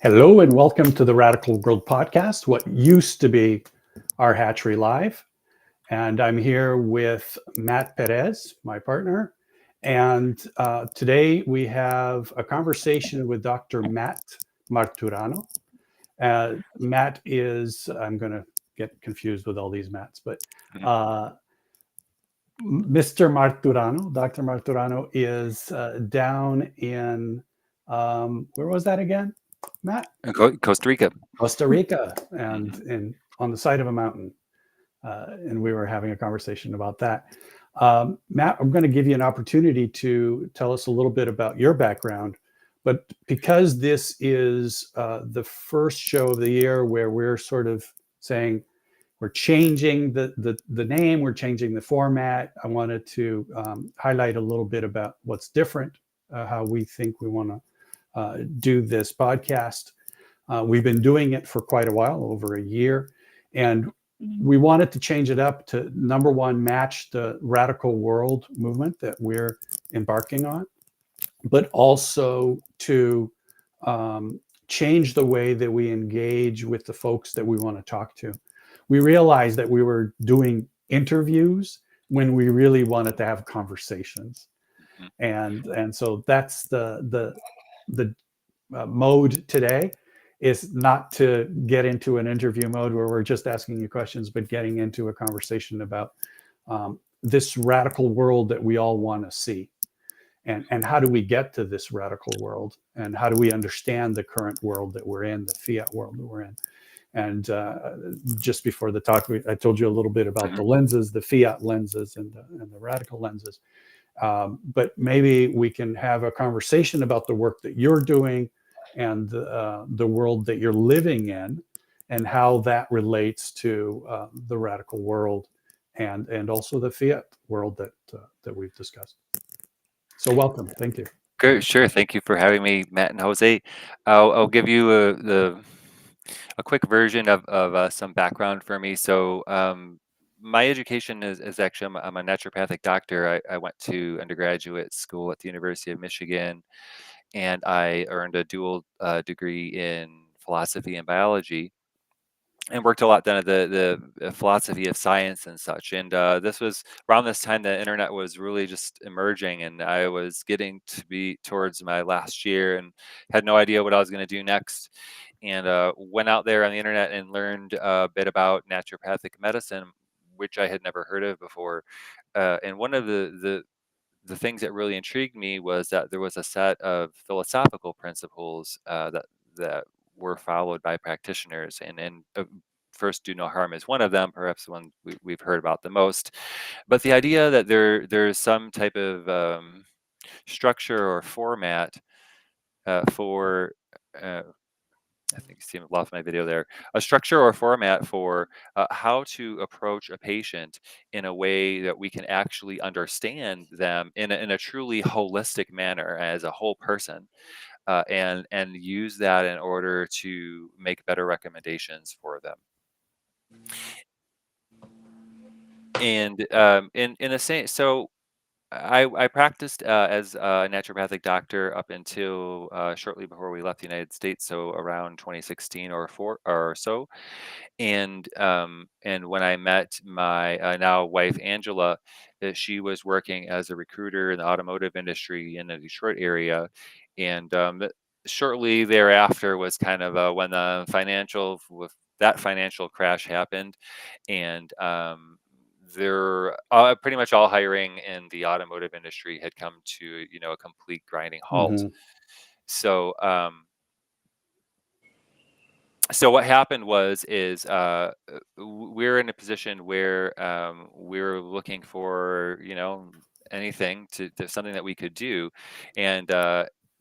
Hello and welcome to the Radical World Podcast, what used to be rHatchery.live. And I'm here with Matt Perez, my partner. And today we have a conversation with Dr. Matt Marturano. Matt is, I'm going to get confused with all these Matts, but Mr. Marturano, Dr. Marturano is down in, where was that again, Matt? Costa Rica. Costa Rica, and on the side of a mountain. And we were having a conversation about that. Matt, I'm going to give you an opportunity to tell us a little bit about your background. But because this is the first show of the year where we're sort of saying we're changing the name, we're changing the format, I wanted to highlight a little bit about what's different, how we think we want to do this podcast. We've been doing it for quite a while, over a year, and we wanted to change it up to, number one, match the radical world movement that we're embarking on, but also to change the way that we engage with the folks that we want to talk to. We realized that we were doing interviews when we really wanted to have conversations, and so that's the mode today. Is not to get into an interview mode where we're just asking you questions, but getting into a conversation about this radical world that we all want to see. And how do we get to this radical world? And how do we understand the current world that we're in, the fiat world that we're in? And just before the talk, I told you a little bit about the lenses, the fiat lenses and the radical lenses. But maybe we can have a conversation about the work that you're doing and the world that you're living in, and how that relates to the radical world and also the fiat world that we've discussed. So welcome. Thank you. Good, sure. Thank you for having me, Matt and Jose. I'll give you a quick version of some background for me. So my education is actually, I'm a naturopathic doctor. I went to undergraduate school at the University of Michigan, and I earned a dual degree in philosophy and biology, and worked a lot then at the philosophy of science and such. And this was around this time the internet was really just emerging, and I was getting to be towards my last year and had no idea what I was going to do next. And went out there on the internet and learned a bit about naturopathic medicine, which I had never heard of before. And one of the things that really intrigued me was that there was a set of philosophical principles that were followed by practitioners, and first, do no harm is one of them, perhaps the one we've heard about the most. But the idea that there's some type of structure or format for I think you lost my video there. A structure or format for how to approach a patient in a way that we can actually understand them in a truly holistic manner as a whole person, and use that in order to make better recommendations for them. And in the same, so I practiced as a naturopathic doctor up until shortly before we left the United States, so around 2016 or so. And when I met my now wife Angela, she was working as a recruiter in the automotive industry in the Detroit area, and shortly thereafter was kind of when the financial crash happened, and they're pretty much all hiring in the automotive industry had come to a complete grinding halt. Mm-hmm. So so what happened is we're in a position where we're looking for anything to something that we could do, and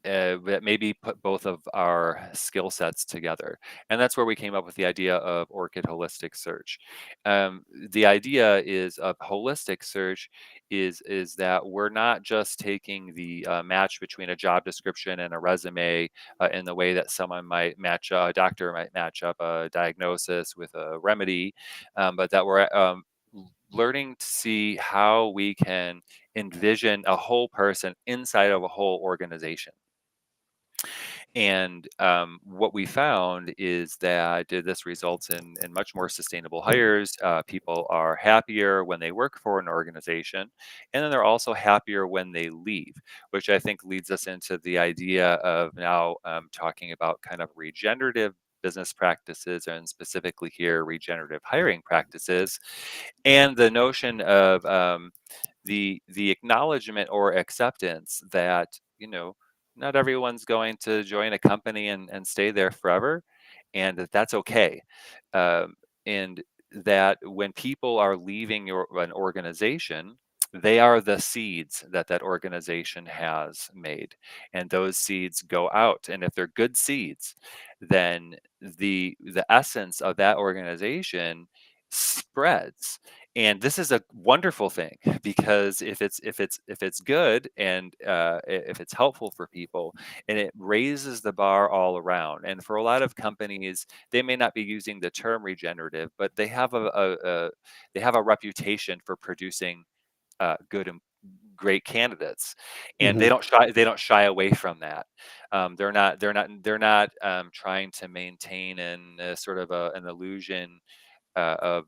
that maybe put both of our skill sets together. And that's where we came up with the idea of Orchid Holistic Search. The idea is of holistic search is that we're not just taking the match between a job description and a resume in the way that a doctor might match up a diagnosis with a remedy, but that we're learning to see how we can envision a whole person inside of a whole organization. And what we found is that this results in much more sustainable hires. People are happier when they work for an organization, and then they're also happier when they leave, which I think leads us into the idea of now talking about kind of regenerative business practices, and specifically here, regenerative hiring practices, and the notion of the acknowledgement or acceptance that, not everyone's going to join a company and stay there forever, and that's okay. Um, and that when people are leaving an organization, they are the seeds that that organization has made, and those seeds go out. And if they're good seeds, then the essence of that organization spreads. And this is a wonderful thing, because if it's good, and if it's helpful for people, and it raises the bar all around. And for a lot of companies, they may not be using the term regenerative, but they have a reputation for producing good and great candidates, and Hmm. they don't shy away from that. They're not trying to maintain sort of an illusion of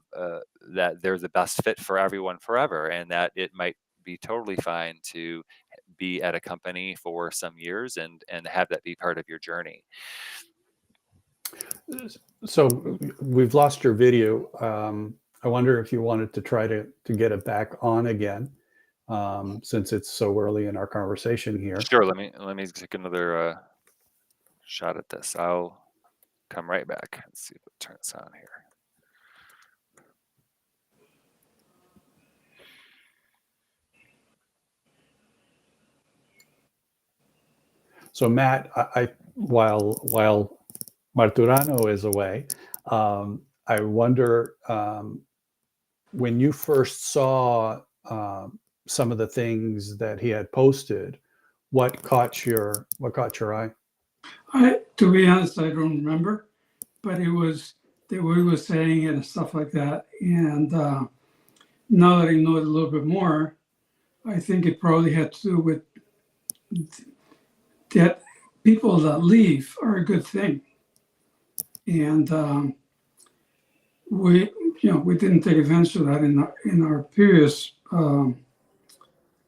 that they're the best fit for everyone forever, and that it might be totally fine to be at a company for some years and have that be part of your journey. So we've lost your video. I wonder if you wanted to try to get it back on again, since it's so early in our conversation here. Sure, let me take another shot at this. I'll come right back. Let's see if it turns on here. So Matt, while Marturano is away, I wonder, when you first saw some of the things that he had posted, what caught your eye? To be honest, I don't remember, but it was the way he was saying it and stuff like that. And now that I know it a little bit more, I think it probably had to do with that people that leave are a good thing. And we didn't take advantage of that in our previous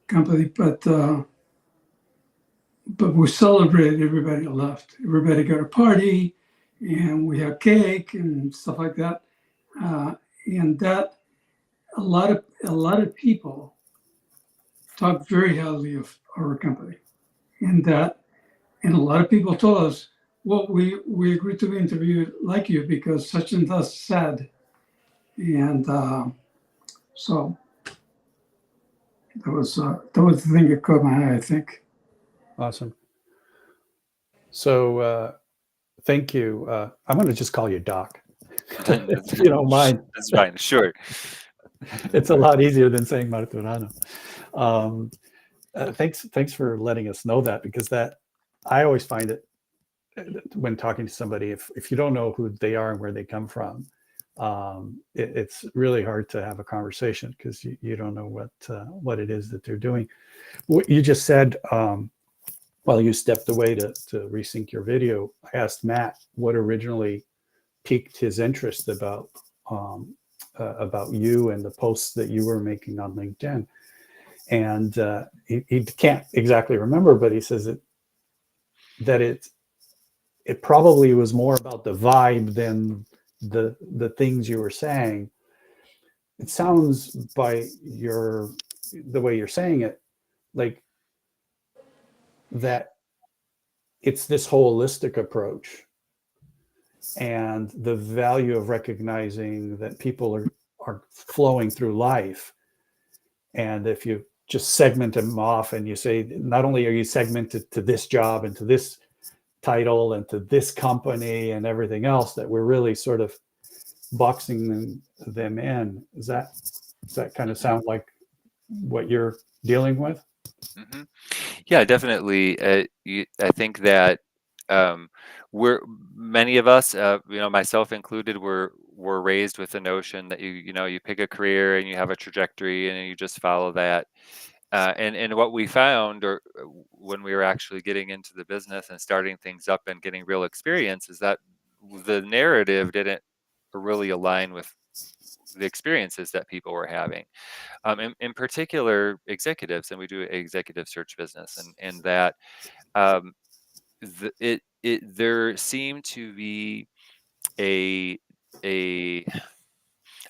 company, but we celebrated everybody that left. Everybody got a party, and we had cake and stuff like that. And that a lot of people talked very highly of our company, and a lot of people told us, well, we agreed to be interviewed like you because such and such said. And so that was the thing that caught my eye, I think. Awesome. So thank you. I'm going to just call you Doc, if you don't mind. That's fine. Sure. It's a lot easier than saying Marturano. Thanks for letting us know that, because that I always find it, when talking to somebody, if you don't know who they are and where they come from, it's really hard to have a conversation, because you don't know what it is that they're doing. What you just said, while you stepped away to resync your video, I asked Matt what originally piqued his interest about you and the posts that you were making on LinkedIn. And he can't exactly remember, but he says that it probably was more about the vibe than the things you were saying. It sounds, by the way you're saying it, like that it's this holistic approach, and the value of recognizing that people are flowing through life. And if you just segment them off, and you say, not only are you segmented to this job and to this title and to this company and everything else, that we're really sort of boxing them in. Does that kind of sound like what you're dealing with? Mm-hmm. Yeah, definitely. I think that we're many of us, myself included, were raised with the notion that you pick a career and you have a trajectory and you just follow that. And what we found, or when we were actually getting into the business and starting things up and getting real experience, is that the narrative didn't really align with the experiences that people were having. In particular, executives, and we do executive search business, and that um, there seemed to be a a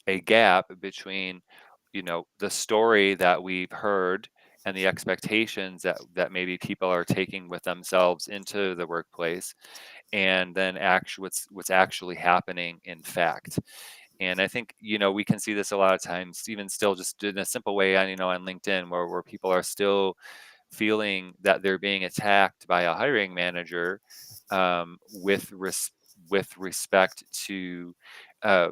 a gap between the story that we've heard and the expectations that maybe people are taking with themselves into the workplace, and then actually what's actually happening in fact. And I think we can see this a lot of times, even still, just in a simple way on on LinkedIn, where people are still feeling that they're being attacked by a hiring manager, with respect to uh,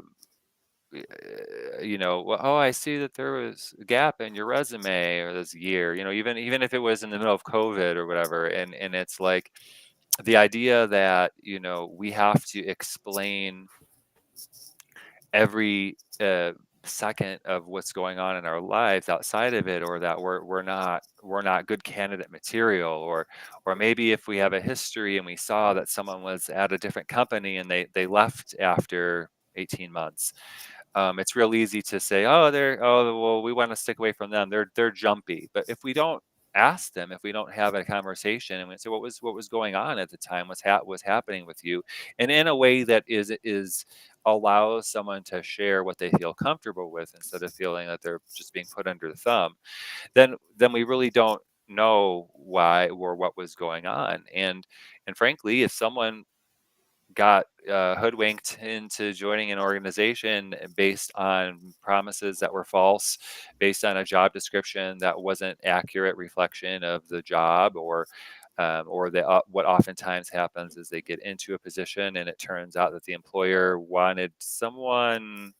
well, oh, I see that there was a gap in your resume or this year, even if it was in the middle of COVID or whatever. And it's like the idea that we have to explain every second of what's going on in our lives outside of it, or that we're not good candidate material, or maybe if we have a history and we saw that someone was at a different company and they left after 18 months. It's real easy to say, well, we want to stick away from them. They're jumpy. But if we don't ask them, if we don't have a conversation and we say what was going on at the time, what's happening with you, and in a way that is allows someone to share what they feel comfortable with instead of feeling that they're just being put under the thumb, then we really don't know why or what was going on. And frankly, if someone got hoodwinked into joining an organization based on promises that were false, based on a job description that wasn't accurate reflection of the job, what oftentimes happens is they get into a position and it turns out that the employer wanted someone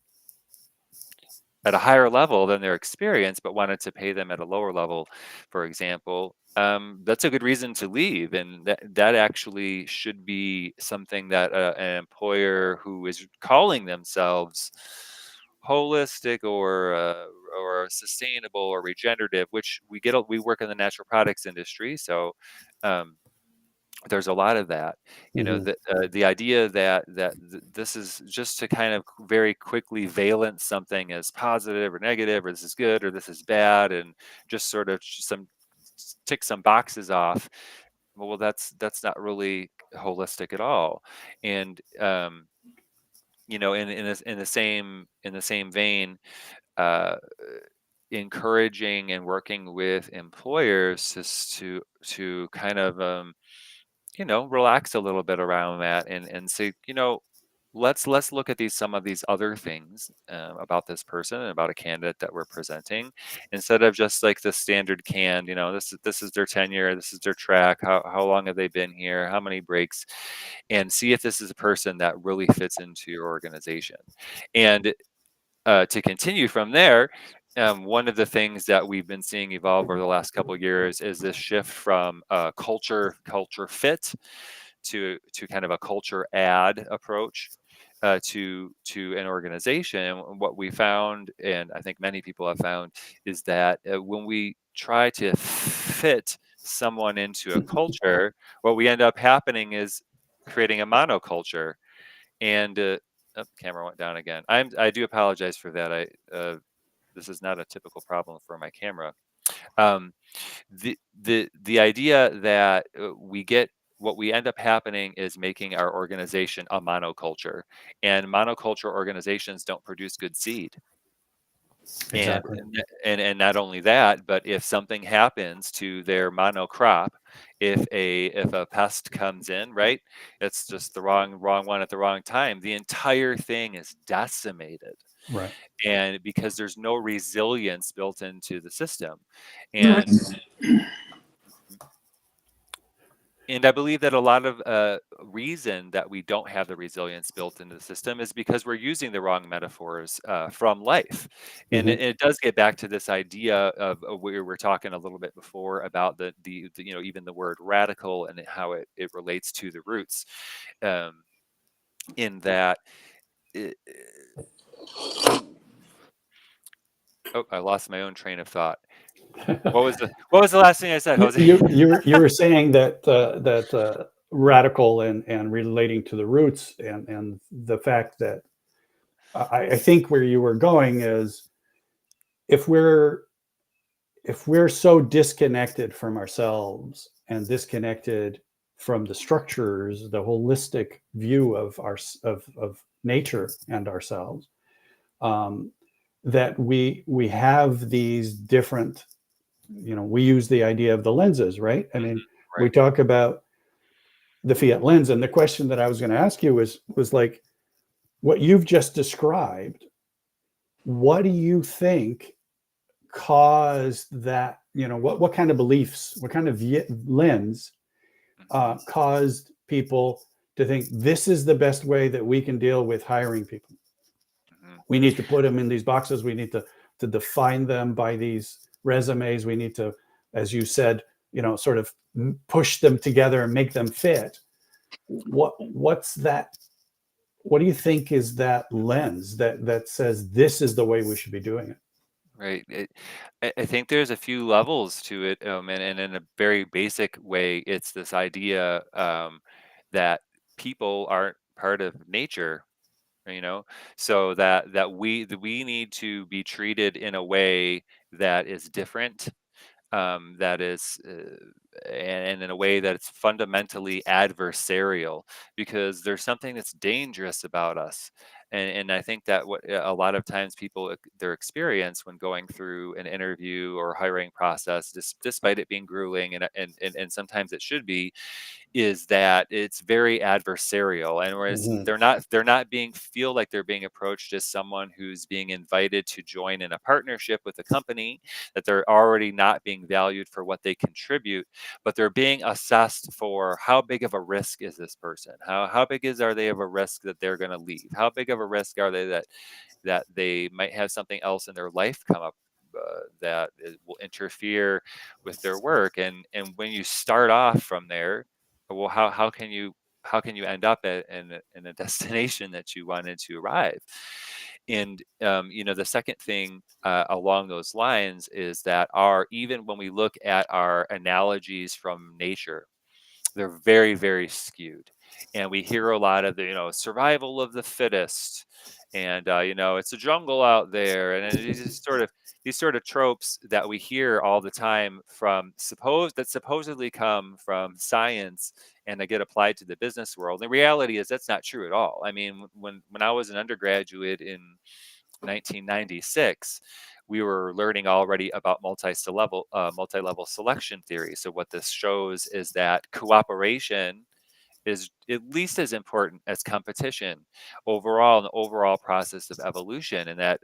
at a higher level than their experience, but wanted to pay them at a lower level, for example. That's a good reason to leave, and that actually should be something that an employer who is calling themselves holistic or sustainable or regenerative, which we work in the natural products industry, so um, there's a lot of that. Mhm. The idea that this is just to kind of very quickly valence something as positive or negative, or this is good or this is bad, and just sort of tick some boxes off. Well, that's not really holistic at all. And in the same vein, uh, encouraging and working with employers just to kind of relax a little bit around that, and say, let's look at some of these other things about this person and about a candidate that we're presenting, instead of just like the standard canned, this is their tenure, this is their track, how long have they been here, how many breaks, and see if this is a person that really fits into your organization. And to continue from there, one of the things that we've been seeing evolve over the last couple of years is this shift from culture fit to kind of a culture add approach to an organization. And what we found, and I think many people have found, is that when we try to fit someone into a culture, what we end up happening is creating a monoculture. And camera went down again. I do apologize for that. This is not a typical problem for my camera. Um, the idea that what we end up happening is making our organization a monoculture, and monoculture organizations don't produce good seed. And Exactly. and not only that, but if something happens to their monocrop, if a pest comes in, right, it's just the wrong one at the wrong time, the entire thing is decimated. Right. And because there's no resilience built into the system. Right. And I believe that a lot of reason that we don't have the resilience built into the system is because we're using the wrong metaphors from life. And Hmm. it does get back to this idea of we were talking a little bit before about the even the word radical and how it relates to the roots, um, in that. Oh, I lost my own train of thought. What was the last thing I said, Jose? You were saying that radical and relating to the roots and the fact that I think where you were going is if we're so disconnected from ourselves and disconnected from the structures, the holistic view of of nature and ourselves, that we have these different, we use the idea of the lenses, right? I mean, we Right. talk about the fiat lens, and the question that I was going to ask you was like what you've just described. What do you think caused that? What kind of beliefs, what kind of lens caused people to think this is the best way that we can deal with hiring people? We need to put them in these boxes. We need to define them by these resumes. We need to, as you said, sort of push them together and make them fit. What's that? What do you think is that lens that says this is the way we should be doing it? Right. I think there's a few levels to it, and in a very basic way, it's this idea that people aren't part of nature, you know, so that we need to be treated in a way that is different, that is, and in a way that it's fundamentally adversarial, because there's something that's dangerous about us. And I think that what a lot of times people their experience when going through an interview or hiring process, despite it being grueling and sometimes it should be, is that it's very adversarial, and whereas Mhm. they're not being feel like they're being approached as someone who's being invited to join in a partnership with a company, that they're already not being valued for what they contribute, but they're being assessed for how big of a risk is this person, how big are they of a risk that they're going to leave, how big of a risk are they that they might have something else in their life come up, that will interfere with their work. And when you start off from there, well, how can you end up in a destination that you wanted to arrive? And the second thing along those lines is that even when we look at our analogies from nature, they're very, very skewed. And we hear a lot of the, survival of the fittest, and it's a jungle out there, and these sort of tropes that we hear all the time that supposedly come from science and they get applied to the business world. The reality is that's not true at all. I mean, when I was an undergraduate in 1996, we were learning already about multi-level selection theory. So what this shows is that cooperation is at least as important as competition overall in the overall process of evolution, and that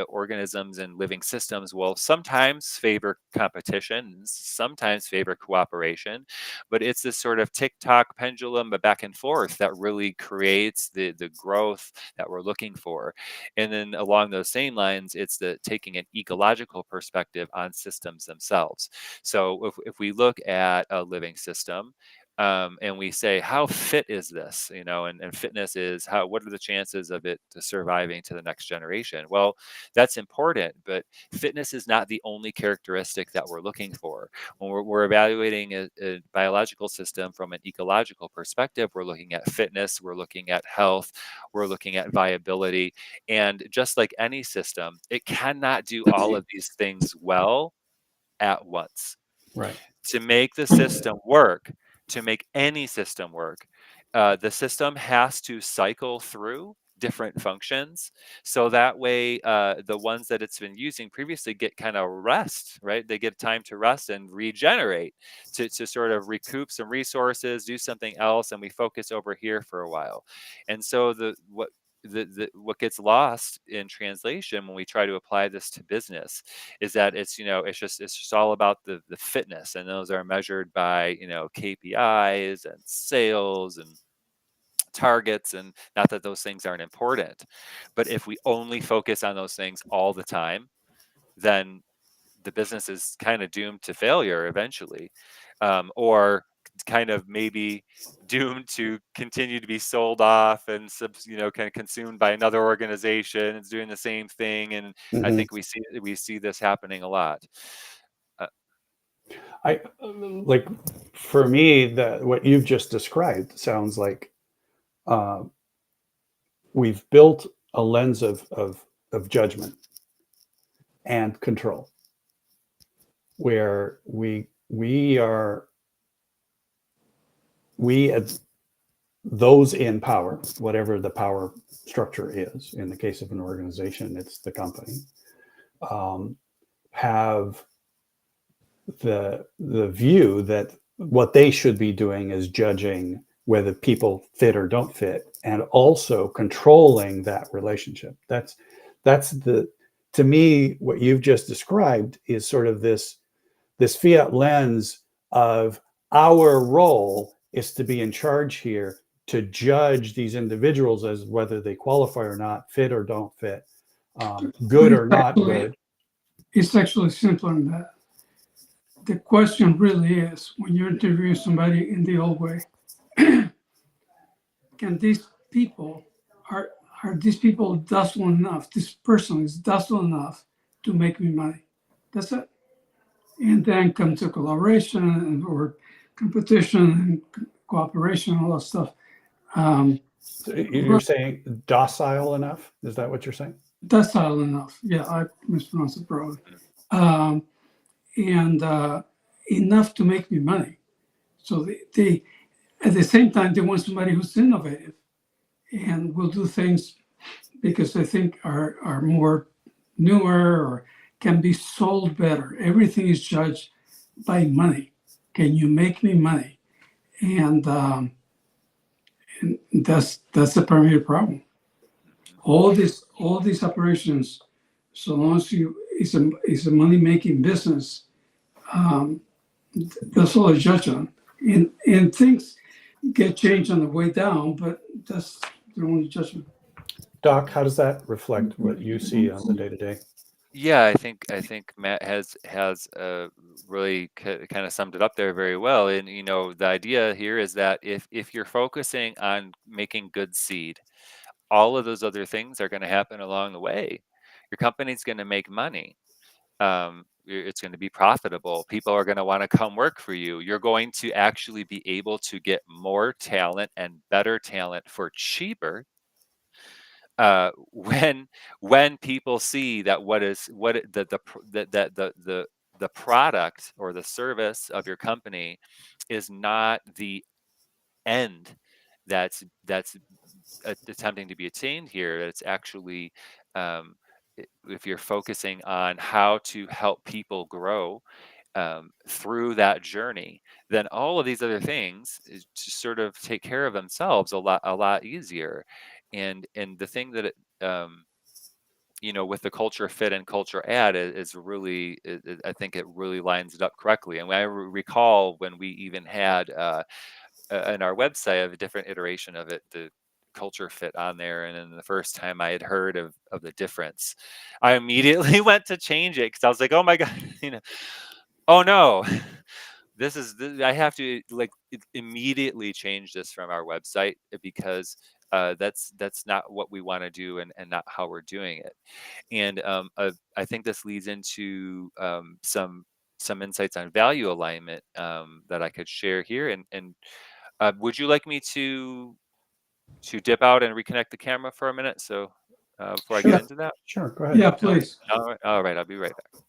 organisms and living systems will sometimes favor competition, sometimes favor cooperation, but it's this sort of tick-tock pendulum back and forth that really creates the growth that we're looking for. And then along those same lines, it's the taking an ecological perspective on systems themselves. So if we look at a living system, and we say, how fit is this? And fitness is what are the chances of it to surviving to the next generation? Well, that's important, but fitness is not the only characteristic that we're looking for. When we're evaluating a biological system from an ecological perspective, we're looking at fitness, we're looking at health, we're looking at viability. And just like any system, it cannot do all of these things well at once. Right. To make the system work, to make any system work, the system has to cycle through different functions, so that way the ones that it's been using previously get kind of rest, right? They get time to rest and regenerate, to sort of recoup some resources, do something else, and we focus over here for a while. And so what gets lost in translation when we try to apply this to business is that it's just all about the fitness, and those are measured by KPIs and sales and targets, and not that those things aren't important, but if we only focus on those things all the time, then the business is kind of doomed to failure eventually, or kind of maybe doomed to continue to be sold off and kind of consumed by another organization. It's doing the same thing, and I think we see this happening a lot. I like, for me, what you've just described sounds like we've built a lens of judgment and control, where we as those in power, whatever the power structure is. In the case of an organization, it's the company. Have the view that what they should be doing is judging whether people fit or don't fit, and also controlling that relationship. That's to me, what you've just described is sort of this fiat lens of our role is to be in charge here, to judge these individuals as whether they qualify or not, fit or don't fit, good or not good. It's actually simpler than that. The question really is, when you're interviewing somebody in the old way, can these people, are these people docile enough, this person is docile enough to make me money? That's it. And then come to collaboration or competition and cooperation and all that stuff. So you're saying docile enough? Is that what you're saying? Docile enough. Yeah, I mispronounced it probably. And enough to make me money. So they at the same time, they want somebody who's innovative and will do things because they think are more newer or can be sold better. Everything is judged by money. Can you make me money? And that's the primary problem. All these operations, so long as it's a money making business, that's all I judge on. And things get changed on the way down, but that's the only judgment. Doc, how does that reflect what you see on the day-to-day? Yeah, I think Matt has really kind of summed it up there very well. And the idea here is that if you're focusing on making good seed, all of those other things are going to happen along the way. Your company's going to make money. It's going to be profitable. People are going to want to come work for you. You're going to actually be able to get more talent and better talent for cheaper. When people see that the product or the service of your company is not the end that's attempting to be attained here, it's actually if you're focusing on how to help people grow through that journey, then all of these other things just sort of take care of themselves a lot easier. And the thing that with the culture fit and culture add is really, I think it really lines it up correctly. And I recall when we even had in our website, I have a different iteration of it, the culture fit on there. And then the first time I had heard of the difference, I immediately went to change it because I was like, oh my God, oh no, I have to immediately change this from our website because that's not what we want to do and not how we're doing it. And I think this leads into some insights on value alignment that I could share here. And would you like me to dip out and reconnect the camera for a minute? So before I get into that? Sure, go ahead. Yeah, please. All right, I'll be right back.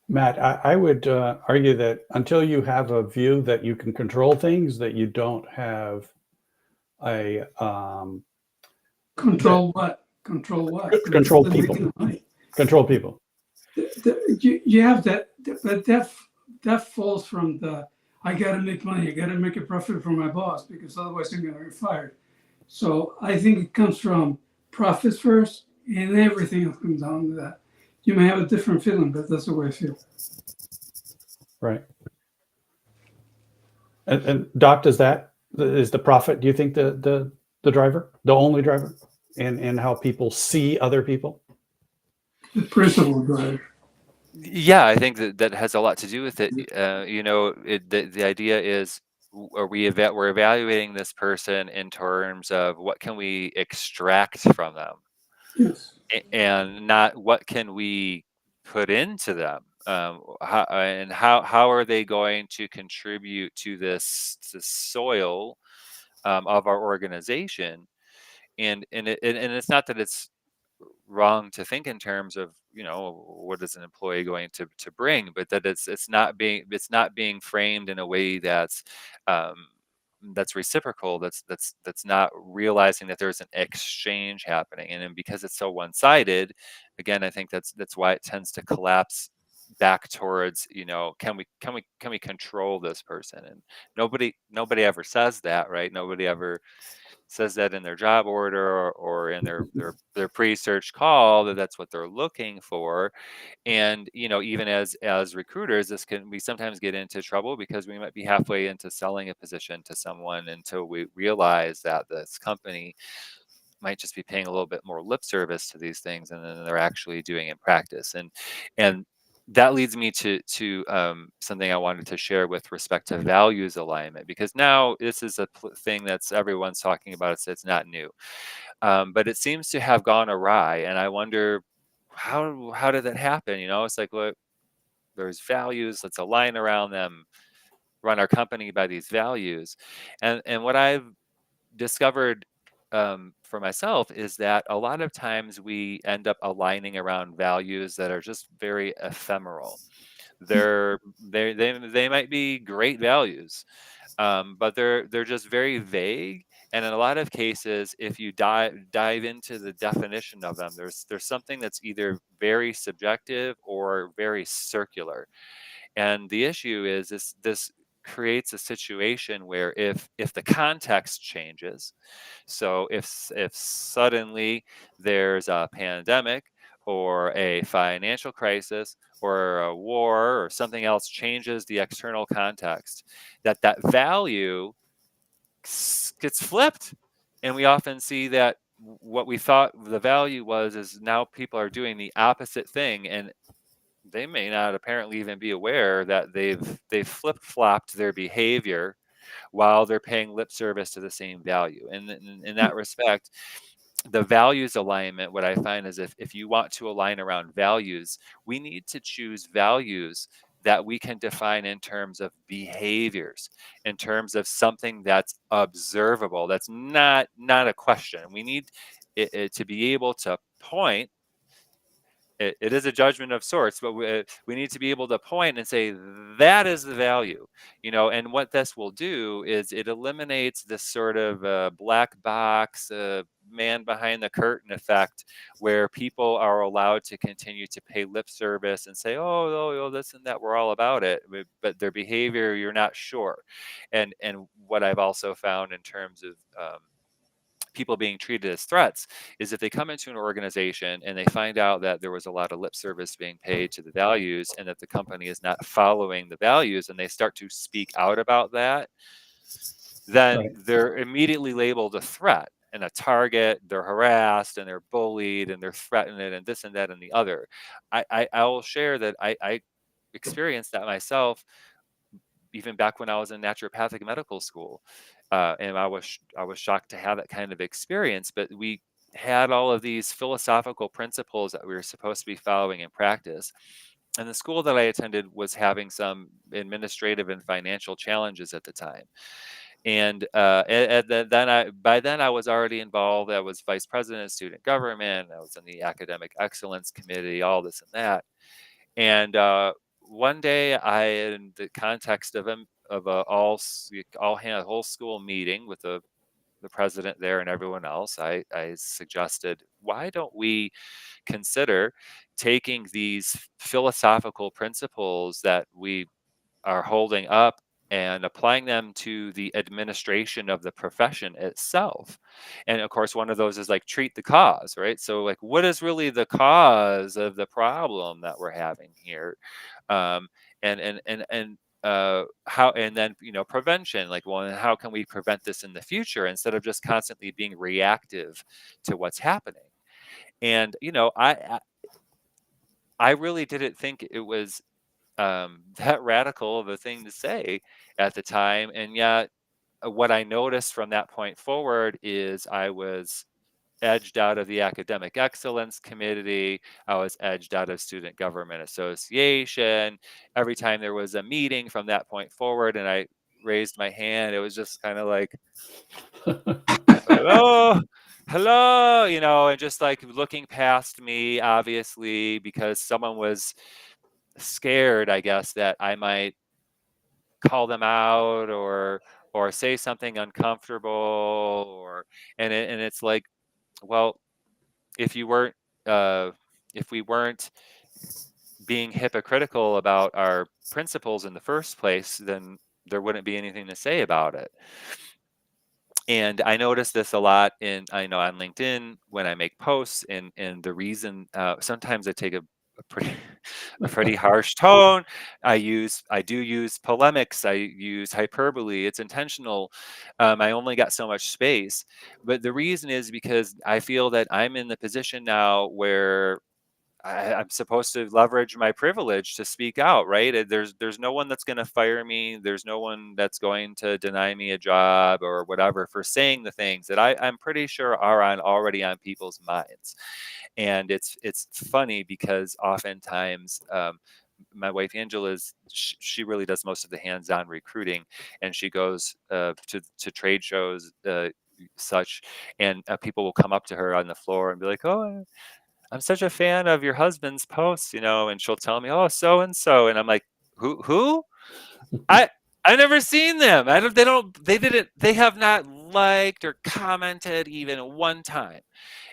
Matt, I would argue that until you have a view that you can control things, that you don't have a Control what? Control what? Control people. Control people. You have that, but that falls from the I got to make money, I got to make a profit for my boss because otherwise I'm going to get fired. So I think it comes from profits first, and everything else comes down to that. You may have a different feeling, but that's the way I feel. Right. And Doc, is the profit, do you think the driver, the only driver in how people see other people? The principal driver. Yeah, I think that that has a lot to do with it. The idea is, we're evaluating this person in terms of what can we extract from them, Yes. and not what can we put into them. How are they going to contribute to this soil of our organization? And it's not that it's wrong to think in terms of, what is an employee going to bring, but that it's not being framed in a way um, that's reciprocal, that's not realizing that there's an exchange happening. And then because it's so one-sided, again, I think that's why it tends to collapse back towards, can we control this person? And nobody ever says that, right? Nobody ever says that in their job order, or in their pre-search call, that's what they're looking for. And even as recruiters, we sometimes get into trouble because we might be halfway into selling a position to someone until we realize that this company might just be paying a little bit more lip service to these things, and then they're actually doing in practice. And that leads me to something I wanted to share with respect to values alignment, because now this is a thing that's everyone's talking about. It's not new, but it seems to have gone awry, and I wonder how did that happen? It's like, look, there's values, let's align around them, run our company by these values. And what I've discovered, for myself, is that a lot of times we end up aligning around values that are just very ephemeral. They might be great values, but they're just very vague. And in a lot of cases, if you dive into the definition of them, there's something that's either very subjective or very circular. And the issue is this creates a situation where if the context changes, so if suddenly there's a pandemic, or a financial crisis, or a war, or something else changes the external context, that value gets flipped. And we often see that what we thought the value was is now people are doing the opposite thing, and they may not apparently even be aware that they've flip-flopped their behavior while they're paying lip service to the same value. And in that respect, the values alignment, what I find is, if you want to align around values, we need to choose values that we can define in terms of behaviors, in terms of something that's observable, that's not a question. We need it to be able to point. It is a judgment of sorts, but we need to be able to point and say that is the value. And what this will do is it eliminates this sort of black box, man behind the curtain effect, where people are allowed to continue to pay lip service and say, oh, this and that, we're all about it, but their behavior, you're not sure. And what I've also found in terms of people being treated as threats is, if they come into an organization and they find out that there was a lot of lip service being paid to the values, and that the company is not following the values, and they start to speak out about that, then Right. they're immediately labeled a threat and a target. They're harassed and they're bullied and they're threatened, and this and that and the other. I will share that I experienced that myself, even back when I was in naturopathic medical school. And I was shocked to have that kind of experience. But we had all of these philosophical principles that we were supposed to be following in practice. And the school that I attended was having some administrative and financial challenges at the time. And by then I was already involved. I was vice president of student government. I was in the academic excellence committee, all this and that. And one day, in the context of a whole school meeting with the president there and everyone else, I suggested, why don't we consider taking these philosophical principles that we are holding up and applying them to the administration of the profession itself. And of course, one of those is like, treat the cause, right? So like, what is really the cause of the problem that we're having here? um, and how, and then, prevention, like, well, and how can we prevent this in the future, instead of just constantly being reactive to what's happening? And I really didn't think it was that radical of a thing to say at the time. And yet, what I noticed from that point forward is I was edged out of the academic excellence committee. I was edged out of student government association. Every time there was a meeting from that point forward and I raised my hand, it was just kind of like, hello, hello, and just like looking past me, obviously, because someone was scared, I guess, that I might call them out or say something uncomfortable, and it's like, well, if you weren't if we weren't being hypocritical about our principles in the first place, then there wouldn't be anything to say about it. And I notice this a lot on LinkedIn when I make posts, and the reason sometimes I take a pretty harsh tone. I do use polemics. I use hyperbole. It's intentional. I only got so much space, but the reason is because I feel that I'm in the position now where I'm supposed to leverage my privilege to speak out, right? There's no one that's going to fire me. There's no one that's going to deny me a job or whatever for saying the things that I'm pretty sure are already on people's minds. And it's funny because oftentimes my wife Angela she really does most of the hands-on recruiting, and she goes to trade shows such, and people will come up to her on the floor and be like, "Oh, I'm such a fan of your husband's posts," and she'll tell me, "Oh, so and so," and I'm like, "Who? I I never seen them. They have not liked or commented even one time."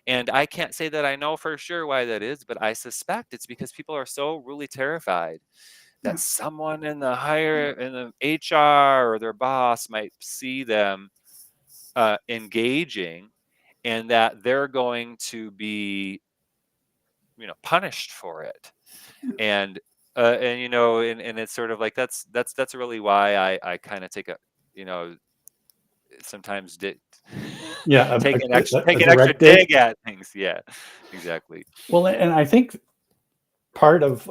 And I can't say that I know for sure why that is, but I suspect it's because people are so really terrified that Yeah. someone in the HR or their boss might see them engaging, and that they're going to be punished for it. And it's sort of like that's really why I kind of take a you know sometimes Yeah, take a an extra direct dig. dig at things. Yeah, exactly. Well, and I think part of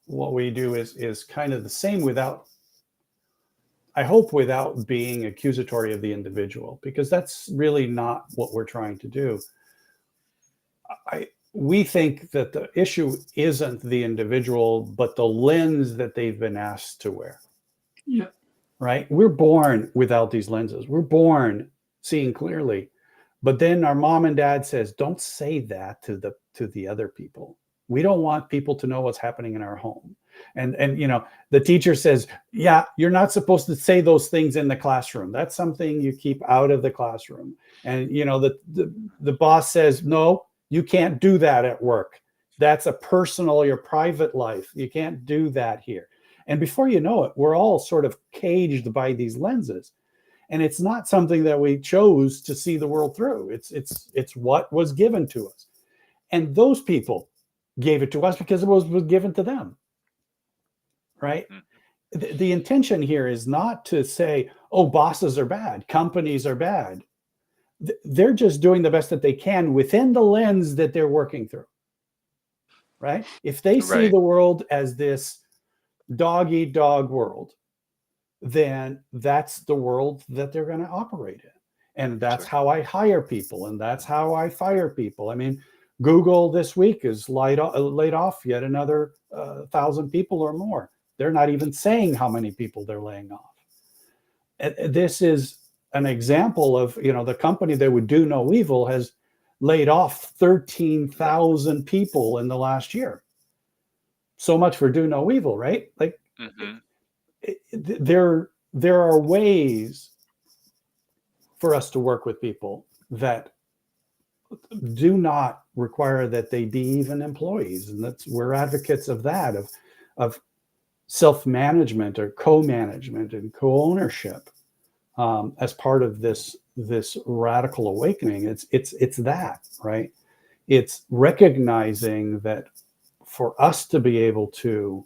what we do is kind of the same without, I hope, without being accusatory of the individual, because that's really not what we're trying to do. We think that the issue isn't the individual, but the lens that they've been asked to wear. Yeah. Right? We're born without these lenses. We're born seeing clearly. But then our mom and dad says, don't say that to the other people. We don't want people to know what's happening in our home. And the teacher says, yeah, you're not supposed to say those things in the classroom. That's something you keep out of the classroom. And the boss says, no, you can't do that at work. That's your private life. You can't do that here. And before you know it, we're all sort of caged by these lenses. And it's not something that we chose to see the world through. It's what was given to us. And those people gave it to us because it was given to them. Right? The intention here is not to say, oh, bosses are bad, companies are bad. They're just doing the best that they can within the lens that they're working through. Right? If they see Right. the world as this dog eat dog world, then that's the world that they're going to operate in. And that's Sure. how I hire people, and that's how I fire people. I mean, Google this week has laid off yet another 1,000 people or more. They're not even saying how many people they're laying off. This is an example of, the company that would do no evil has laid off 13,000 people in the last year. So much for do no evil, right? Like, there are ways for us to work with people that do not require that they be even employees, and we're advocates of that, of self-management or co-management and co-ownership as part of this radical awakening. It's that, right? It's recognizing that for us to be able to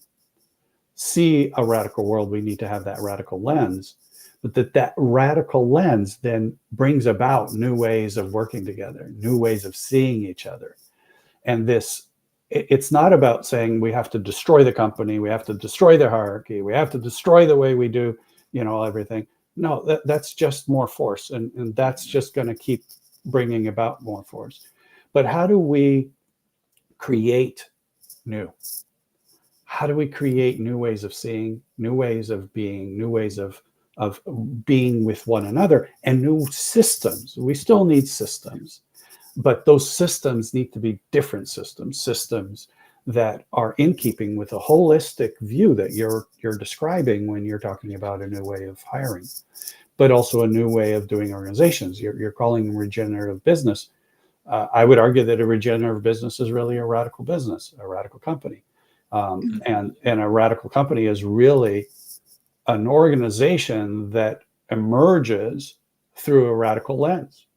see a radical world, we need to have that radical lens, but that radical lens then brings about new ways of working together, new ways of seeing each other. And this it's not about saying we have to destroy the company, we have to destroy the hierarchy, we have to destroy the way we do, everything. No, that's just more force, and that's just going to keep bringing about more force. But how do we create new? How do we create new ways of seeing, new ways of being, new ways of being with one another, and new systems? We still need systems, but those systems need to be different systems that are in keeping with a holistic view that you're describing when you're talking about a new way of hiring, but also a new way of doing organizations. You're calling them regenerative business. I would argue that a regenerative business is really a radical business, a radical company. And a radical company is really an organization that emerges through a radical lens,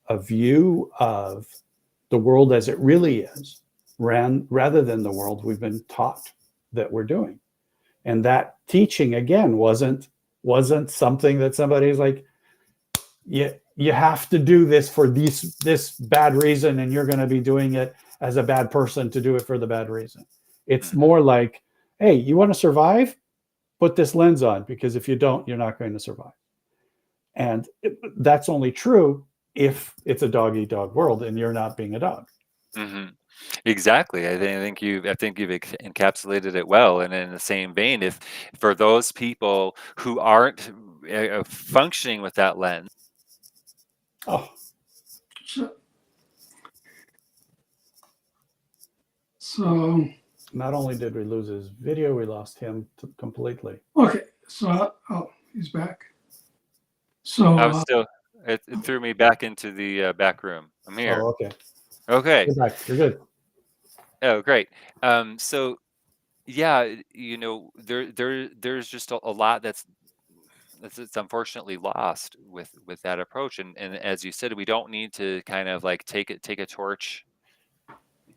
a view of the world as it really is, rather than the world we've been taught that we're doing. And that teaching, again, wasn't something that somebody's like, you have to do this for this bad reason, and you're going to be doing it as a bad person to do it for the bad reason. It's more like, hey, you want to survive? Put this lens on, because if you don't, you're not going to survive. And that's only true if it's a dog-eat-dog world and you're not being a dog. Mm-hmm. Exactly. I think you've encapsulated it well. And in the same vein, if for those people who aren't functioning with that lens. Oh, so not only did we lose his video, we lost him completely. okay, so he's back. So I was still. It threw me back into the back room. I'm here. Oh, okay. Okay. You're back. You're good. Oh, great. So yeah, there's just a lot that's unfortunately lost with that approach. And as you said, we don't need to kind of like take a torch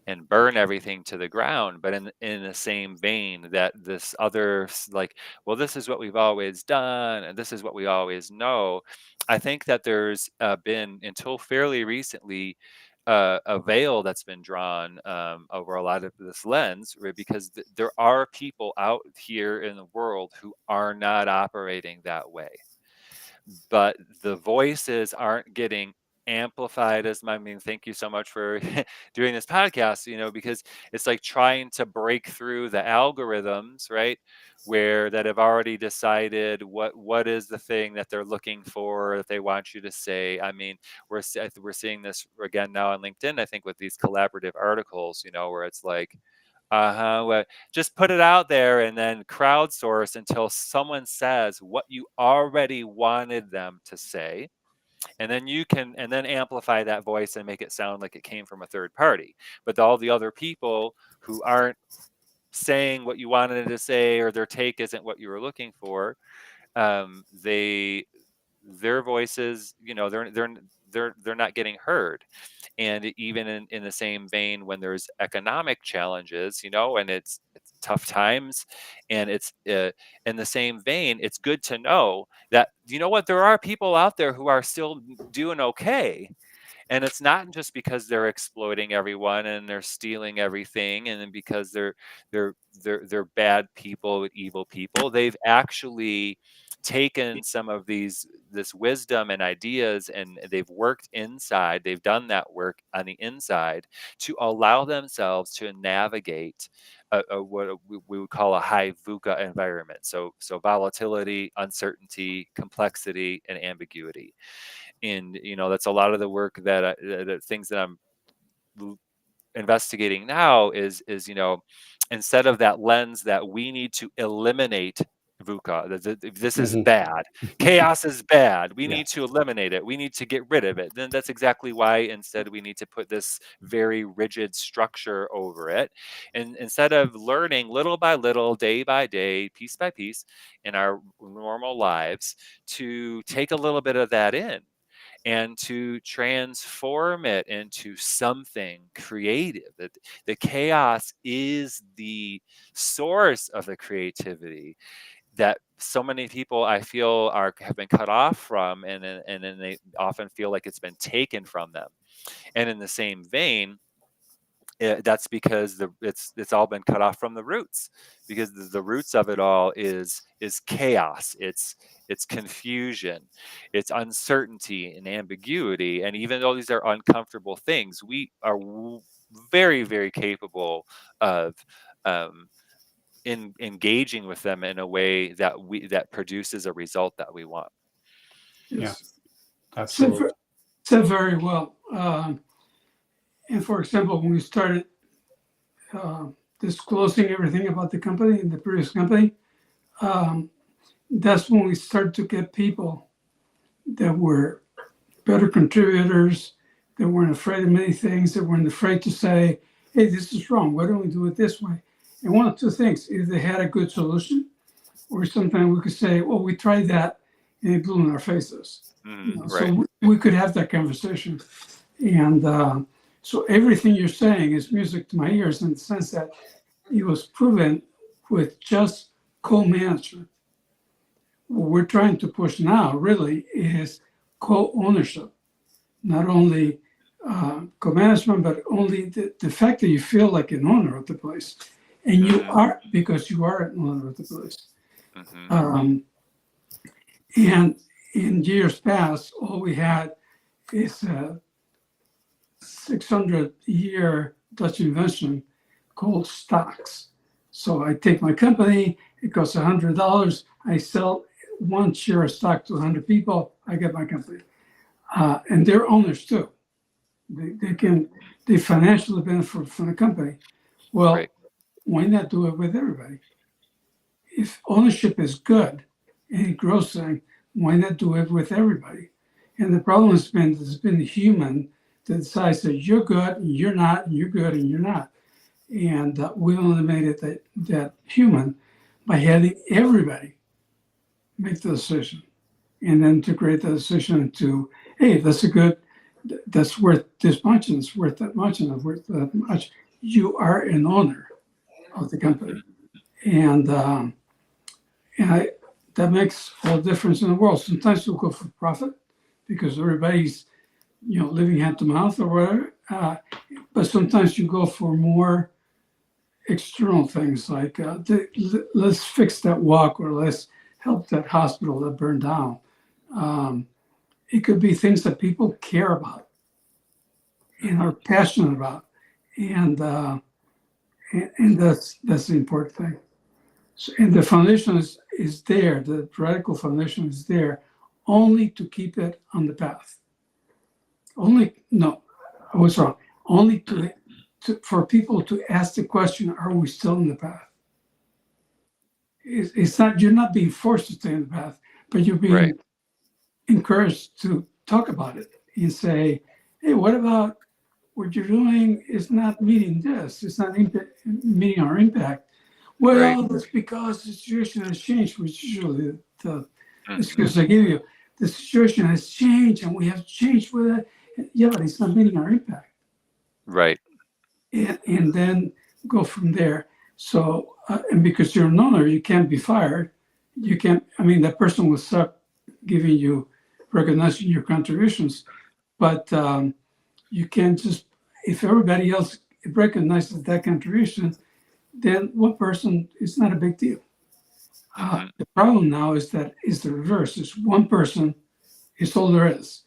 and burn everything to the ground, but in the same vein, that this other like, well, this is what we've always done and this is what we always know. I think that there's been, until fairly recently, a veil that's been drawn over a lot of this lens, right? Because there are people out here in the world who are not operating that way, but the voices aren't getting amplified as much. I mean, thank you so much for doing this podcast, because it's like trying to break through the algorithms, right? Where that have already decided what is the thing that they're looking for, that they want you to say. I mean, we're seeing this again now on LinkedIn, I think, with these collaborative articles, where it's like, well, just put it out there and then crowdsource until someone says what you already wanted them to say. And then and then amplify that voice and make it sound like it came from a third party. But all the other people who aren't saying what you wanted to say, or their take isn't what you were looking for, their voices, they're not getting heard. And even in the same vein, when there's economic challenges, and it's tough times, and it's in the same vein, it's good to know that, there are people out there who are still doing okay. And it's not just because they're exploiting everyone and they're stealing everything, and then because they're bad people, evil people. They've actually taken some of this wisdom and ideas, and they've worked inside. They've done that work on the inside to allow themselves to navigate what we would call a high VUCA environment. So volatility, uncertainty, complexity, and ambiguity. And that's a lot of the work that things that I'm investigating now is instead of that lens that we need to eliminate VUCA, this is bad, chaos is bad, we need to eliminate it, we need to get rid of it, then that's exactly why instead we need to put this very rigid structure over it. And instead of learning little by little, day by day, piece by piece in our normal lives, to take a little bit of that in and to transform it into something creative. That the chaos is the source of the creativity that so many people, I feel, have been cut off from, and then they often feel like it's been taken from them. And in the same vein, that's because it's all been cut off from the roots, because the roots of it all is chaos, it's confusion, it's uncertainty and ambiguity. And even though these are uncomfortable things, we are very, very capable of engaging with them in a way that produces a result that we want. Yes. Absolutely. Said very well. And for example, when we started disclosing everything about the company and the previous company, that's when we started to get people that were better contributors, that weren't afraid of many things, that weren't afraid to say, hey, this is wrong. Why don't we do it this way? And one of two things, either they had a good solution, or sometimes we could say, well, we tried that and it blew in our faces. Right. So we could have that conversation. And so everything you're saying is music to my ears, in the sense that it was proven with just co-management. What we're trying to push now really is co-ownership, not only co-management, but only the fact that you feel like an owner of the place. And you are, because you are an owner of the place. And in years past, all we had is a 600-year Dutch invention called stocks. So I take my company, it costs $100, I sell one share of stock to 100 people, I get my company. And they're owners too. They financially benefit from the company. Well, Right. Why not do it with everybody? If ownership is good and it grows thing, why not do it with everybody? And the problem has been the human that decides that you're good and you're not, and you're good and you're not. And we eliminated that human by having everybody make the decision, and then to create the decision to, hey, that's worth this much, and it's worth that much, and it's worth that much. You are an owner of the company, and that makes all the difference in the world. Sometimes you'll go for profit because everybody's living hand to mouth or whatever, but sometimes you go for more external things like let's fix that walk, or let's help that hospital that burned down. It could be things that people care about and are passionate about, and that's the important thing. So, and the foundation is there. The radical foundation is there, only to keep it on the path. I was wrong. Only for people to ask the question, are we still in the path? It's not, you're not being forced to stay in the path, but you're being encouraged to talk about it and say, hey, what about what you're doing is not meeting this, it's not meeting our impact. Well, that's because the situation has changed, which is usually the excuse I give you. The situation has changed and we have changed with it. Yeah, but it's not meeting our impact. Right. And then go from there. So, and because you're an owner, you can't be fired. You can't, that person will start giving you, recognizing your contributions, but you can't just, if everybody else recognizes that contribution, then one person, it's not a big deal. The problem now is the reverse. It's one person, it's all there is.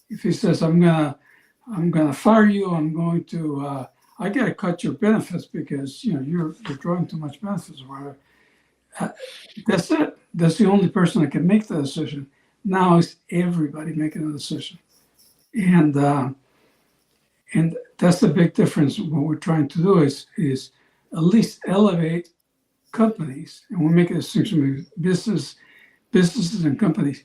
If he says, I'm gonna fire you, I'm going to, I gotta cut your benefits because you're drawing too much benefits or whatever. That's it. That's the only person that can make the decision. Now it's everybody making a decision, and that's the big difference. What we're trying to do is at least elevate companies, and we make a distinction between businesses and companies.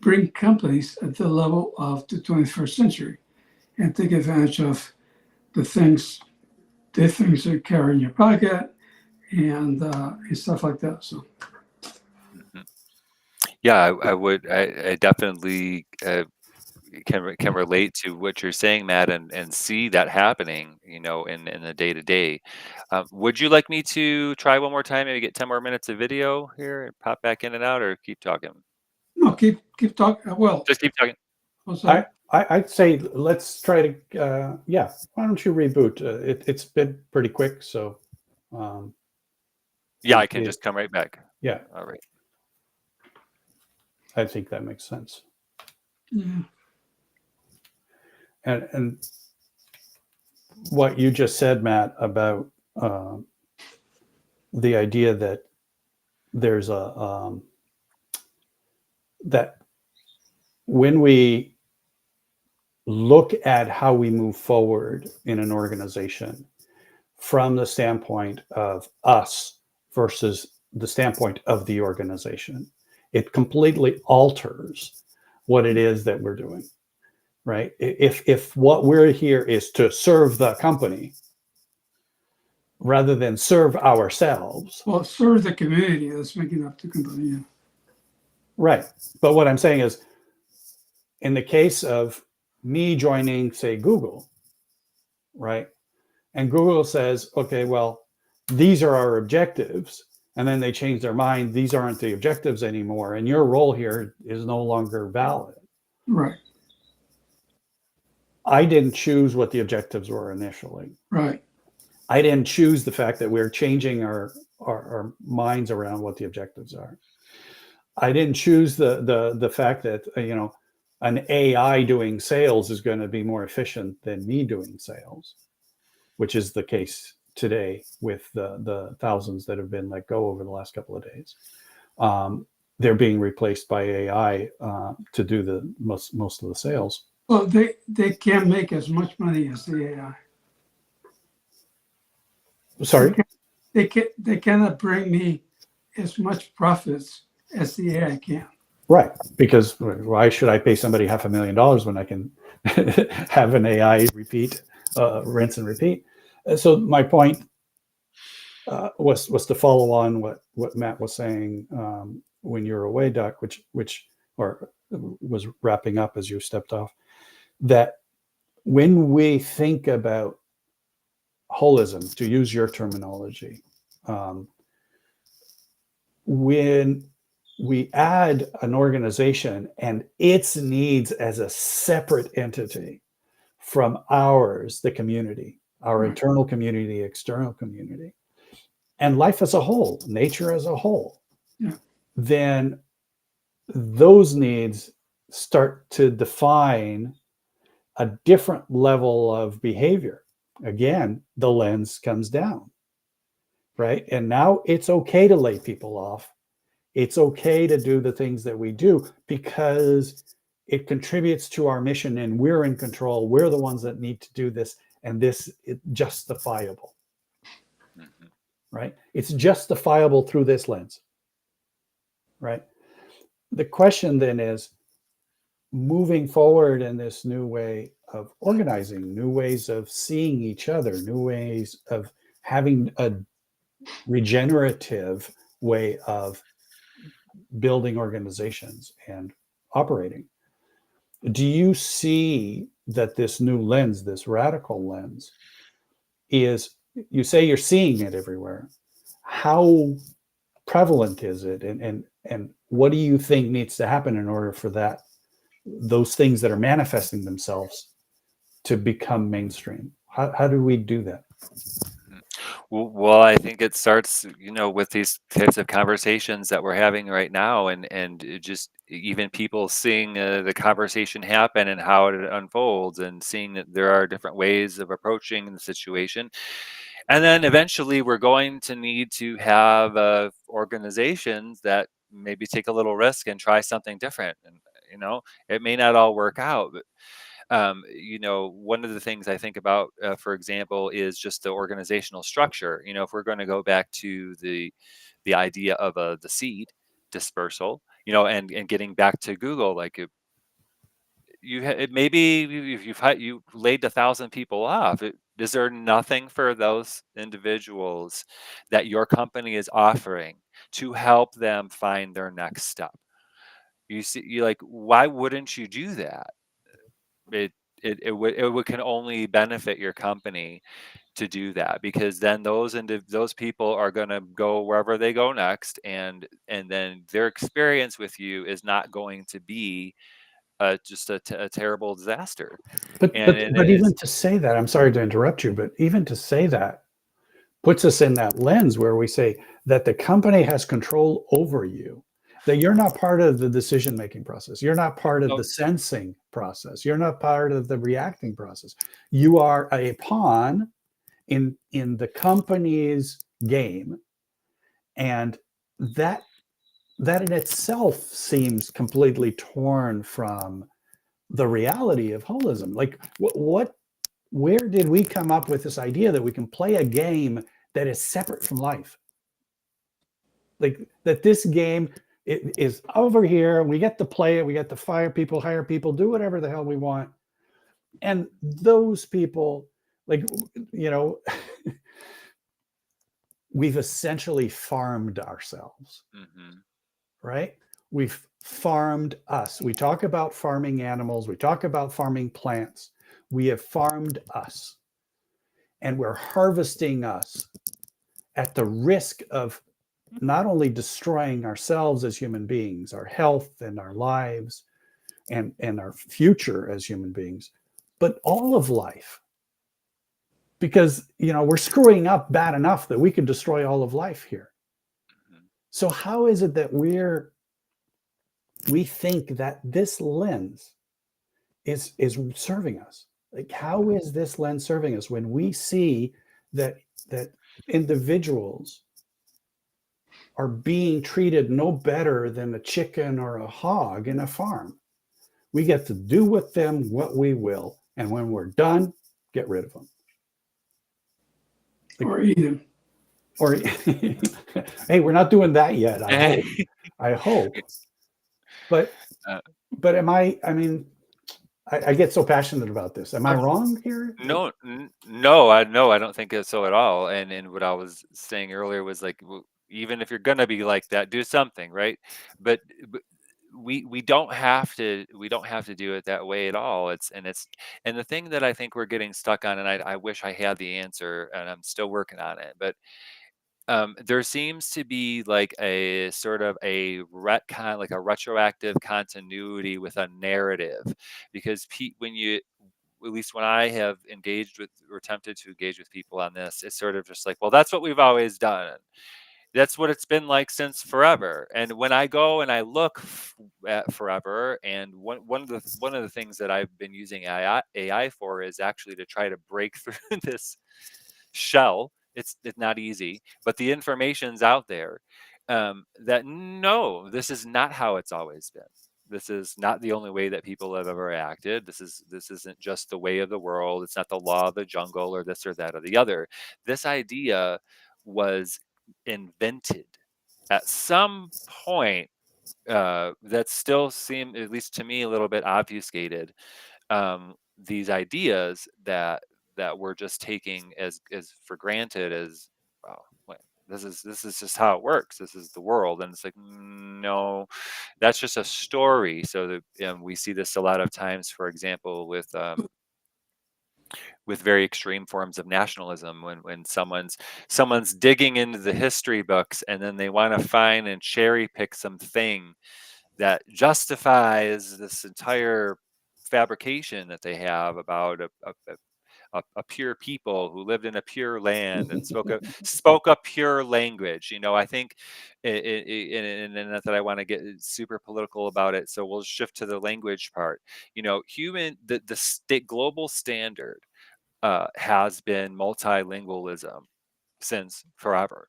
Bring companies at the level of the 21st century, and take advantage of the things that carry in your pocket, and stuff like that. So, yeah, I definitely can relate to what you're saying, Matt, and see that happening, in the day to day. Would you like me to try one more time, maybe get 10 more minutes of video here and pop back in and out, or keep talking? no, keep talking. Well, Just keep talking. what's that? I'd say let's try to, yeah, why don't you reboot? It's been pretty quick, so. Yeah, I can just come right back. Yeah, All right. I think that makes sense. Yeah. And what you just said, Matt, about the idea that there's that when we look at how we move forward in an organization from the standpoint of us versus the standpoint of the organization, it completely alters what it is that we're doing, right? If what we're here is to serve the company rather than serve ourselves. Well, serve the community that's making up the company. Yeah. Right. But what I'm saying is, in the case of me joining, say, Google, right? And Google says, okay, well, these are our objectives. And then they change their mind. These aren't the objectives anymore. And your role here is no longer valid. Right. I didn't choose what the objectives were initially. Right. I didn't choose the fact that we're changing our minds around what the objectives are. I didn't choose the fact that, an AI doing sales is going to be more efficient than me doing sales, which is the case today with the thousands that have been let go over the last couple of days. They're being replaced by AI to do the most of the sales. Well, they can't make as much money as the AI. Sorry? They cannot bring me as much profits as the AI can. Right. Because why should I pay somebody $500,000 when I can have an AI repeat, rinse and repeat? So my point was to follow on what Matt was saying when you were away, Doc, which was wrapping up as you stepped off, that when we think about holism, to use your terminology, when we add an organization and its needs as a separate entity from ours, the community, our internal community, external community, and life as a whole, nature as a whole, then those needs start to define a different level of behavior. Again, the lens comes down, right? And now it's okay to lay people off. It's okay to do the things that we do because it contributes to our mission and we're in control. We're the ones that need to do this, and this is justifiable, right? It's justifiable through this lens, right? The question then is, moving forward in this new way of organizing, new ways of seeing each other, new ways of having a regenerative way of building organizations and operating. Do you see that this new lens, this radical lens, is, you say you're seeing it everywhere. How prevalent is it? And what do you think needs to happen in order for those things that are manifesting themselves to become mainstream? How do we do that? Well, I think it starts, with these types of conversations that we're having right now, and it just even people seeing the conversation happen and how it unfolds, and seeing that there are different ways of approaching the situation. And then eventually we're going to need to have organizations that maybe take a little risk and try something different. And, it may not all work out, but one of the things I think about, for example, is just the organizational structure. If we're going to go back to the idea of the seed dispersal, and getting back to Google, like maybe if you laid 1,000 people off, is there nothing for those individuals that your company is offering to help them find their next step? You see, you like, why wouldn't you do that? It it would can only benefit your company to do that, because then those people are going to go wherever they go next, and then their experience with you is not going to be just a terrible disaster. But And but it's even to say that, I'm sorry to interrupt you, but even to say that puts us in that lens where we say that the company has control over you, that you're not part of the decision making process, you're not part of oh, the sensing process, you're not part of the reacting process. You are a pawn in the company's game, and that in itself seems completely torn from the reality of holism. Like what where did we come up with this idea that we can play a game that is separate from life? Like that this game is over here, we get to play it, we get to fire people, hire people, do whatever the hell we want. And those people, like, you know, we've essentially farmed ourselves, mhm. right? We've farmed us. We talk about farming animals, we talk about farming plants. We have farmed us, and we're harvesting us at the risk of not only destroying ourselves as human beings, our health and our lives and our future as human beings, but all of life. Because, you know, we're screwing up bad enough that we could destroy all of life here. Mhm. So how is it that we think that this lens is serving us? Like, how is this lens serving us when we see that individuals are being treated no better than a chicken or a hog in a farm? We get to do with them what we will, and when we're done, get rid of them. Or eat them. Or hey, we're not doing that yet. I hope. I hope. But Uh, am I? I mean, I get so passionate about this. Am I wrong here? no, no, I don't think so at all. And what I was saying earlier was like, even if you're gonna be like that, do something, right? But we don't have to do it that way at all. And the thing that I think we're getting stuck on, and I wish I had the answer, and I'm still working on it, but there seems to be like a sort of a retcon, like a retroactive continuity with a narrative, because when you, at least when I have engaged with or attempted to engage with people on this, it's sort of just like, well, that's what we've always done. That's what it's been like since forever. And when I go and I look at forever, and one of the things that I've been using AI for is actually to try to break through this shell. It's not easy, but the information's out there, that no, this is not how it's always been. This is not the only way that people have ever acted. This isn't just the way of the world. It's not the law of the jungle or this or that or the other. This idea was invented at some point, that still seem, at least to me, a little bit obfuscated. These ideas that we're just taking as for granted as, oh, wait, this is just how it works. This is the world, and it's like, no, that's just a story. So that, we see this a lot of times, for example, with very extreme forms of nationalism, when someone's digging into the history books, and then they want to find and cherry pick something that justifies this entire fabrication that they have about a pure people who lived in a pure land and spoke a pure language. I think, and not that I want to get super political about it, so we'll shift to the language part. The state global standard has been multilingualism since forever.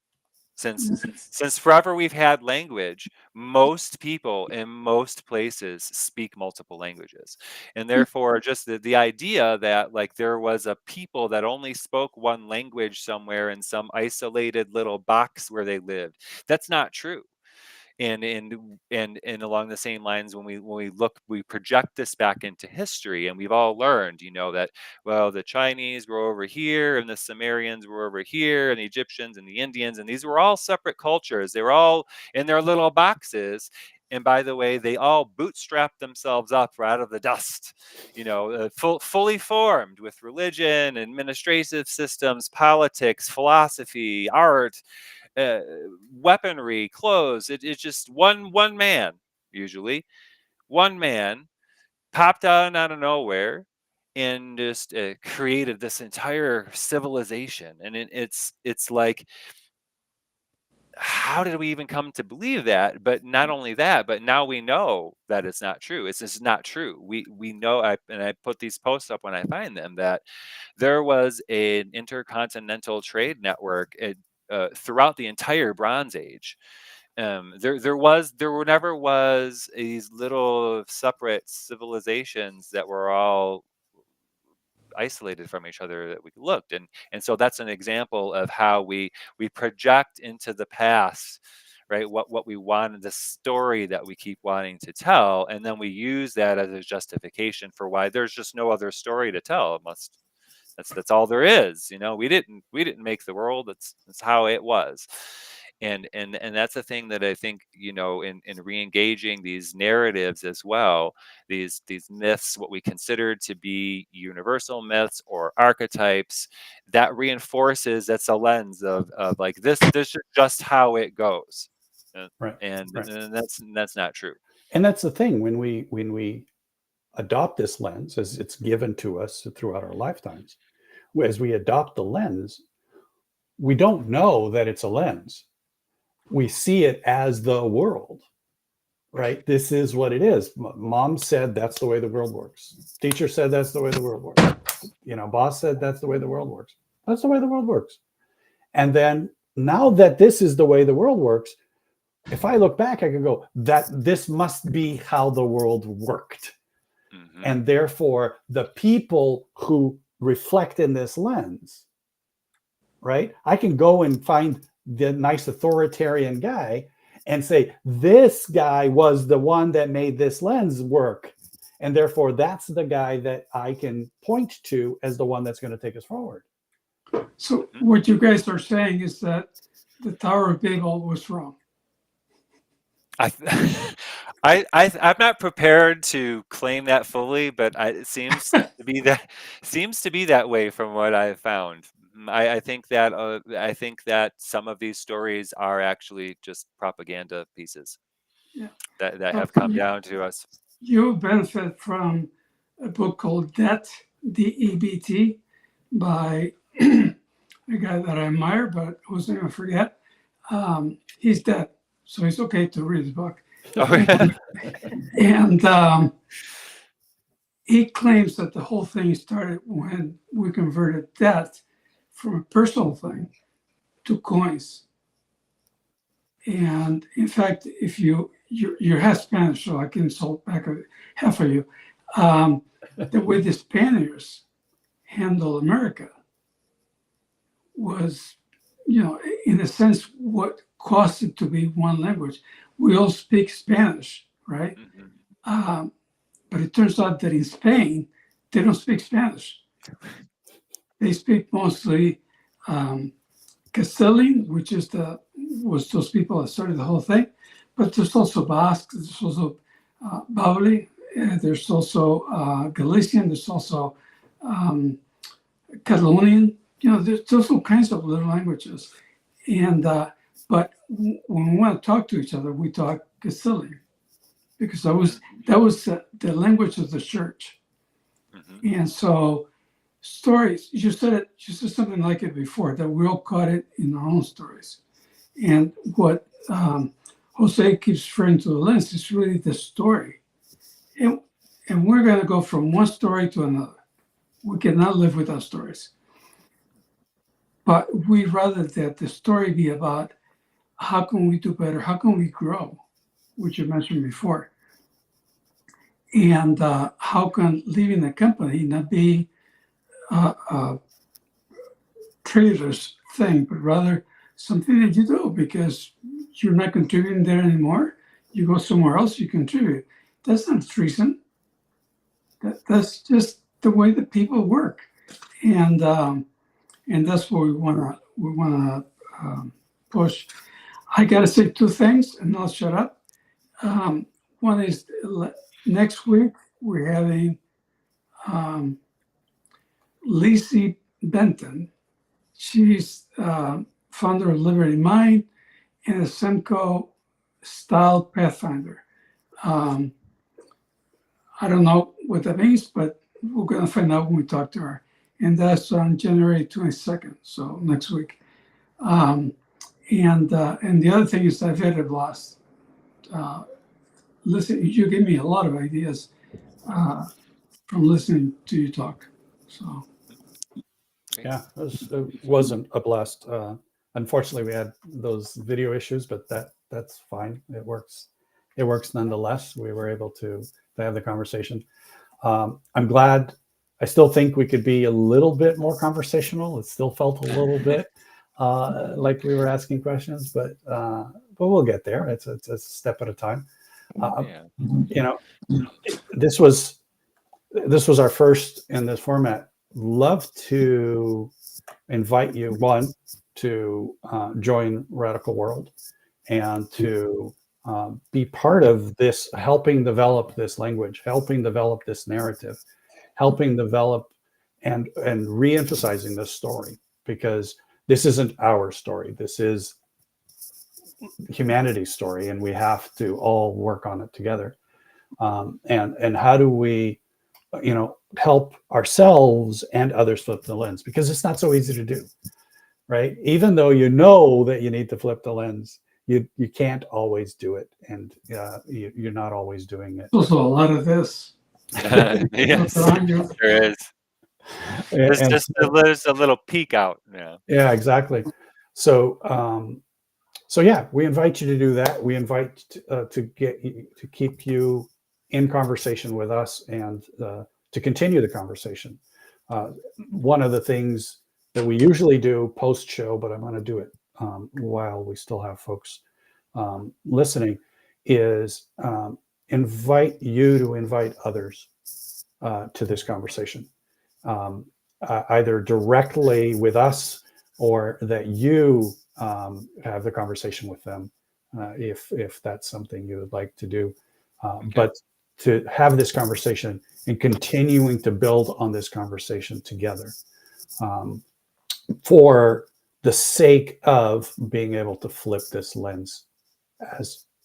Since forever we've had language. Most people in most places speak multiple languages, and therefore just the idea that like there was a people that only spoke one language somewhere in some isolated little box where they lived, that's not true. And along the same lines, we project this back into history, and we've all learned, that, well, the Chinese were over here, and the Sumerians were over here, and the Egyptians and the Indians, and these were all separate cultures. They were all in their little boxes. And by the way, they all bootstrapped themselves up right out of the dust, fully formed with religion, administrative systems, politics, philosophy, art, uh, weaponry, clothes. It's just one man, usually one man, popped out of nowhere and just created this entire civilization. And it's like, how did we even come to believe that? But not only that, but now we know that it's not true. It's just not true. We know, and I put these posts up when I find them, that there was an intercontinental trade network throughout the entire Bronze Age. There never was these little separate civilizations that were all isolated from each other that we looked. And so that's an example of how we project into the past, right, what we wanted, the story that we keep wanting to tell, and then we use that as a justification for why there's just no other story to tell. That's all there is. We didn't make the world. That's how it was. And that's the thing that I think, in re-engaging these narratives as well, these myths, what we consider to be universal myths or archetypes, that reinforces, that's a lens of like, this is just how it goes. Right. And that's not true. And that's the thing, when we adopt this lens, as it's given to us throughout our lifetimes, as we adopt the lens, we don't know that it's a lens. We see it as the world, right? This is what it is. Mom said that's the way the world works. Teacher said that's the way the world works. Boss said that's the way the world works. That's the way the world works. And then now that this is the way the world works, if I look back, I can go, that this must be how the world worked. Mm-hmm. And therefore, the people who reflect in this lens, right? I can go and find the nice authoritarian guy and say, this guy was the one that made this lens work. And therefore, that's the guy that I can point to as the one that's going to take us forward. So what you guys are saying is that the Tower of Babel was wrong. I'm not prepared to claim that fully, but it seems to be that way from what I've found. I think that some of these stories are actually just propaganda pieces, that have come down to us. You benefit from a book called Debt, D-E-B-T, by a guy that I admire, but whose name I forget. He's dead, so it's okay to read his book. And he claims that the whole thing started when we converted debt from a personal thing to coins. And in fact, if you're half Spanish, so I can insult back half of you, the way the Spaniards handle America was, in a sense, what caused it to be one language. We all speak Spanish, right? Mm-hmm. But it turns out that in Spain, they don't speak Spanish. They speak mostly Castilian, which was those people that started the whole thing. But there's also Basque, there's also Bauli, there's also Galician, there's also Catalonian. There's all kinds of little languages. And but when we want to talk to each other, we talk Castilian, because that was the language of the church. Mm-hmm. And so stories, you said something like it before, that we all caught it in our own stories. And what Jose keeps referring to the lens is really the story. And we're going to go from one story to another. We cannot live without stories. But we'd rather that the story be about how can we do better, how can we grow, which you mentioned before. And how can leaving the company not be a trader's thing, but rather something that you do because you're not contributing there anymore. You go somewhere else, you contribute. That's not treason. That's just the way that people work, and that's what we want to push. I got to say two things, and I'll shut up. One is next week we're having Lacey Benton. She's founder of Liberty Mind and a Semco style Pathfinder. I don't know what that means, but we're going to find out when we talk to her. And that's on January 22nd, so next week. And the other thing is I've had a blast. Listen, you gave me a lot of ideas from listening to you talk. So Yeah, it wasn't a blast. Unfortunately, we had those video issues, but that's fine. It works. It works nonetheless. We were able to have the conversation. I'm glad. I still think we could be a little bit more conversational. It still felt a little bit like we were asking questions, but we'll get there. It's a step at a time. Yeah. You know, this was our first in this format. Love to invite you, one, to join Radical World and to be part of this, helping develop this language, helping develop this narrative, helping develop and re-emphasizing this story, because this isn't our story. This is humanity's story, and we have to all work on it together. And how do we, help ourselves and others flip the lens, because it's not so easy to do, right? Even though you know that you need to flip the lens, you can't always do it, and you're not always doing it. also a lot of this. Yes, there is. There's a little peek out. Yeah. Yeah, exactly. So yeah, we invite you to do that. We invite to keep you in conversation with us, and to continue the conversation. One of the things that we usually do post show, but I'm going to do it while we still have folks listening, is invite you to invite others to this conversation, either directly with us, or that you have the conversation with them, if that's something you would like to do. Okay. But to have this conversation and continuing to build on this conversation together, for the sake of being able to flip this lens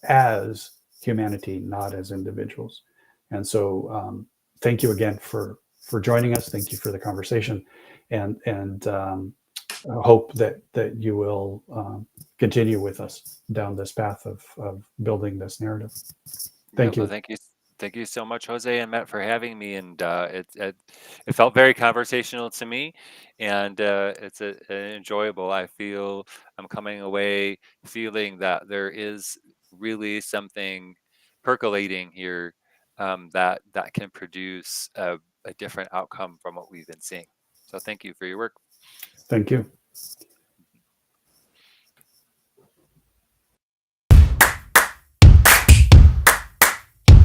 as humanity, not as individuals. And so thank you again for joining us. Thank you for the conversation, and I hope that you will continue with us down this path of building this narrative. Thank you. Well, thank you so much, Jose and Matt, for having me. And it felt very conversational to me, and it's enjoyable. I feel I'm coming away feeling that there is really something percolating here, that can produce a different outcome from what we've been seeing. So thank you for your work. Thank you.